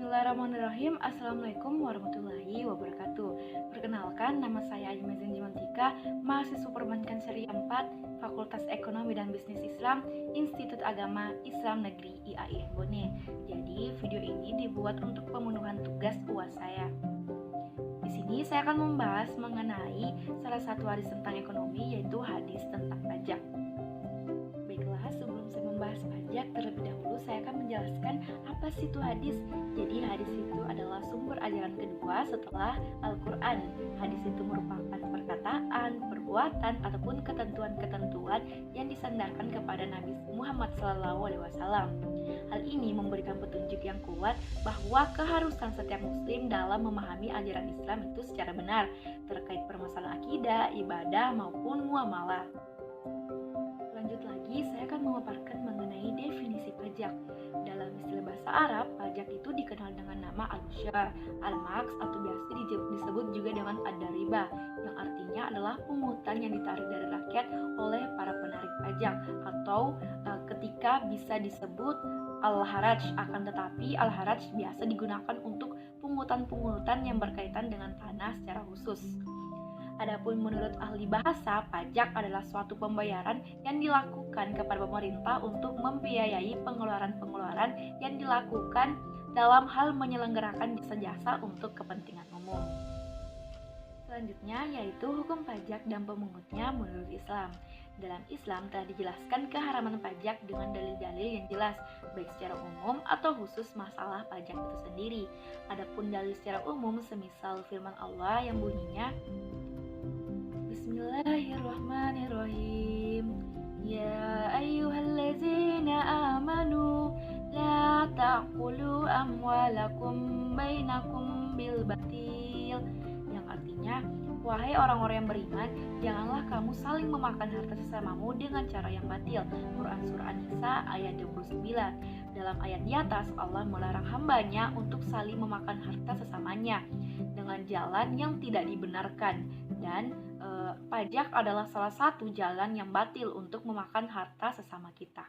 Bismillahirrahmanirrahim. Assalamualaikum warahmatullahi wabarakatuh. Perkenalkan, nama saya Ajmazin Jimantika, mahasiswa perbankan Syariah 4, Fakultas Ekonomi dan Bisnis Islam, Institut Agama Islam Negeri IAIN Bone. Jadi, video ini dibuat untuk pemenuhan tugas UAS saya. Di sini saya akan membahas mengenai salah satu hadis tentang ekonomi, yaitu hadis tentang pajak. Baiklah, sebelum saya membahas pajak, terlebih dahulu saya akan menjelaskan apa sih itu hadis. Jadi hadis itu adalah sumber ajaran kedua setelah Al-Quran. Hadis itu merupakan perkataan, perbuatan, ataupun ketentuan-ketentuan yang disandarkan kepada Nabi Muhammad SAW. Hal ini memberikan petunjuk yang kuat bahwa keharusan setiap muslim dalam memahami ajaran Islam itu secara benar terkait permasalahan akidah, ibadah, maupun muamalah. Lanjut lagi, saya akan memaparkan mengenai definisi pajak. Dalam istilah bahasa Arab, pajak itu dikenal dengan nama al-usyar, al-maks, atau biasa disebut juga dengan ad-dariba, yang artinya adalah pungutan yang ditarik dari rakyat oleh para penarik pajak, atau ketika bisa disebut al-haraj. Akan tetapi al-haraj biasa digunakan untuk pungutan-pungutan yang berkaitan dengan tanah secara khusus. Adapun menurut ahli bahasa, pajak adalah suatu pembayaran yang dilakukan kepada pemerintah untuk membiayai pengeluaran-pengeluaran yang dilakukan dalam hal menyelenggarakan jasa-jasa untuk kepentingan umum. Selanjutnya yaitu hukum pajak dan pemungutnya menurut Islam. Dalam Islam telah dijelaskan keharaman pajak dengan dalil-dalil yang jelas, baik secara umum atau khusus masalah pajak itu sendiri. Adapun dalil secara umum semisal firman Allah yang bunyinya, Bismillahirrahmanirrahim. Ya ayyuhallazina amanu la ta'kulu amwalakum bainakum bil batil. Yang artinya, wahai orang-orang yang beriman, janganlah kamu saling memakan harta sesamamu dengan cara yang batil. Quran Surah An-Nisa ayat 29. Dalam ayat di atas, Allah melarang hambanya untuk saling memakan harta sesamanya dengan jalan yang tidak dibenarkan. Dan pajak adalah salah satu jalan yang batil untuk memakan harta sesama kita.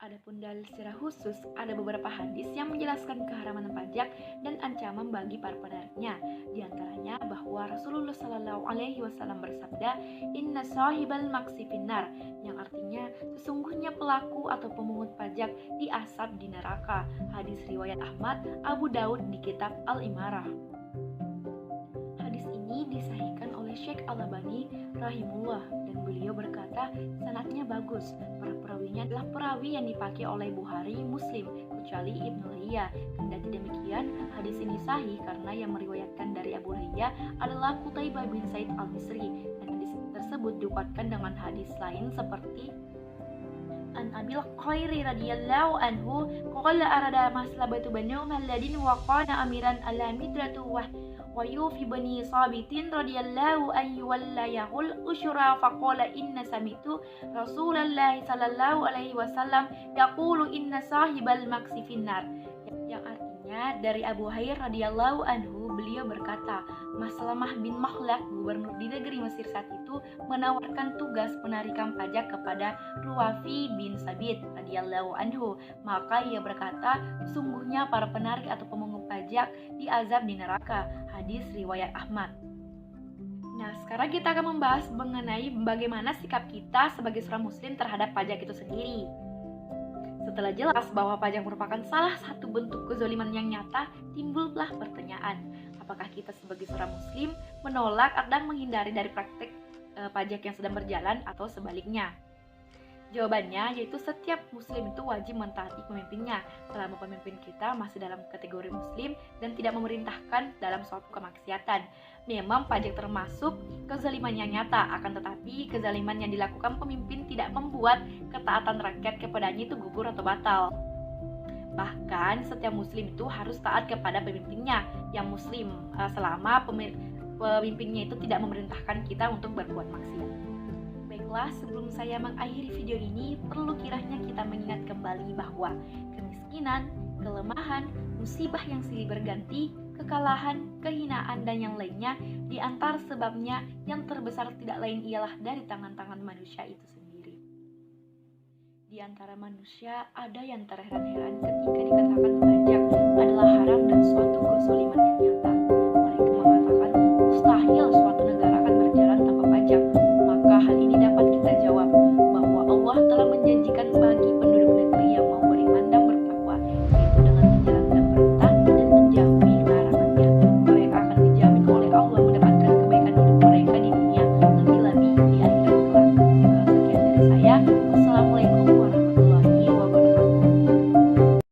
Adapun dalil secara khusus, ada beberapa hadis yang menjelaskan keharaman pajak dan ancaman bagi para penariknya. Di antaranya bahwa Rasulullah SAW bersabda, Inna sahibal maksi finnar, yang artinya sesungguhnya pelaku atau pemungut pajak diasap di neraka. Hadis riwayat Ahmad, Abu Daud di kitab Al-Imarah. Hadis ini disahihkan oleh Syekh Al-Albani rahimullah, dan beliau berkata sanadnya bagus. Para perawinya adalah perawi yang dipakai oleh Bukhari, Muslim, kecuali Ibnu Lahiya. Kendati demikian, hadis ini sahih karena yang meriwayatkan dari Abu Lahiya adalah Qutaibah bin Said al-Misri, dan hadis tersebut dikuatkan dengan hadis lain seperti An Abil Khairi radhiyallahu anhu qala arada maslabatu banu Maladin wa qana amiran ala midratu wa yufi bani sabitin radhiyallahu anhu wallayahul usyra faqala inna samitu Rasulullah sallallahu alaihi wasallam yaqulu inna sahibal maksi finnar, yang artinya dari Abu Hurairah radhiyallahu anhu, beliau berkata, Maslamah bin Makhlad, gubernur di negeri Mesir saat itu, menawarkan tugas penarikan pajak kepada Ruwafi bin Sabit radhiyallahu anhu. Maka ia berkata, sesungguhnya para penarik atau pemungut pajak diazab di neraka. Hadis riwayat Ahmad. Nah, sekarang kita akan membahas mengenai bagaimana sikap kita sebagai seorang muslim terhadap pajak itu sendiri. Setelah jelas bahwa pajak merupakan salah satu bentuk kezaliman yang nyata, timbullah pertanyaan, apakah kita sebagai seorang muslim menolak dan menghindari dari praktik pajak yang sedang berjalan atau sebaliknya? Jawabannya yaitu setiap muslim itu wajib mentaati pemimpinnya selama pemimpin kita masih dalam kategori muslim dan tidak memerintahkan dalam suatu kemaksiatan. Memang pajak termasuk kezaliman yang nyata, akan tetapi kezaliman yang dilakukan pemimpin tidak membuat ketaatan rakyat kepadanya itu gugur atau batal. Bahkan setiap muslim itu harus taat kepada pemimpinnya yang muslim selama pemimpinnya itu tidak memerintahkan kita untuk berbuat maksiat. Baiklah, sebelum saya mengakhiri video ini, perlu kiranya kita mengingat kembali bahwa kemiskinan, kelemahan, musibah yang silih berganti, kekalahan, kehinaan, dan yang lainnya, di antara sebabnya yang terbesar tidak lain ialah dari tangan-tangan manusia itu sendiri. Di antara manusia ada yang terheran-heran ketika dikatakan pajak adalah haram dan suatu kezaliman.